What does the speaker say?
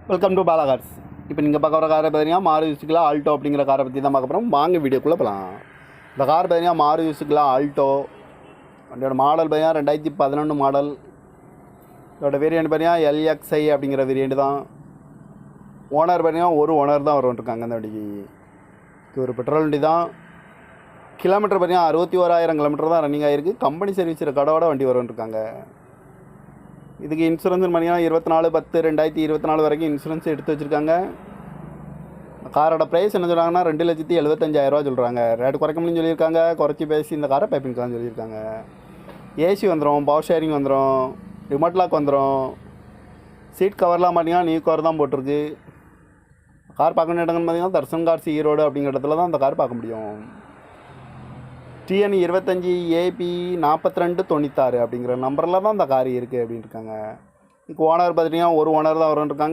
Welcome to Bala cars. இப்போ நீங்கள் பார்க்க வர காரை பார்த்தீங்கன்னா மாருதி சுசுகி ஆல்டோ அப்படிங்கிற காரை பற்றி தான் பார்க்க போகிறோம். வாங்க வீடியோக்குள்ளே போகலாம். இந்த கார் பார்த்தீங்கன்னா மாருதி சுசுகி ஆல்டோ. வண்டியோட மாடல் பார்த்தீங்கன்னா 2011 மாடல். இதோட வேரியண்ட் பார்த்தீங்கன்னா LXI அப்படிங்கிற வேரியண்ட் தான். ஓனர் பார்த்தீங்கன்னா ஒரு ஓனர் தான் வருவாங்க அந்த வண்டிக்கு. இது ஒரு பெட்ரோல் வண்டி தான். கிலோமீட்டர் பார்த்தீங்கன்னா 61,000 கிலோமீட்டர் தான் ரன்னிங் ஆகிருக்கு. கம்பெனி சர்வீஸ் ரெக்கார்டோட வண்டி வருவாங்க. இதுக்கு இன்சூரன்ஸ் பார்த்தீங்கன்னா 24/10/2024 வரைக்கும் இன்சூரன்ஸ் எடுத்து வச்சுருக்காங்க. காரோட ப்ரைஸ் என்ன சொல்கிறாங்கன்னா 2,75,000 சொல்கிறாங்க. ரேட்டு குறைக்க முடியும்னு சொல்லியிருக்காங்க. குறைச்சி பேசி இந்த காரை பைப்பிங்கலாம்னு சொல்லியிருக்காங்க. ஏசி வந்துடும், பவர் ஷேரிங் வந்துடும், ரிமோட் லாக் வந்துடும். சீட் கவர்லாம் பார்த்தீங்கன்னா நியூ கவர் தான் போட்டிருக்கு. கார் பார்க்க வேண்டிய இடங்கள்னு பார்த்தீங்கன்னா தர்சன் கார்ஸ் ஈரோடு அப்படிங்கிற இடத்துல தான் அந்த கார் பார்க்க முடியும். TN 25 AP 4296 அப்படிங்கிற நம்பரில் தான் இந்த கார் இருக்குது அப்படின்னு இருக்காங்க. இதுக்கு ஓனர் பார்த்தீங்கன்னா ஒரு ஓனர் தான் வருவாங்க.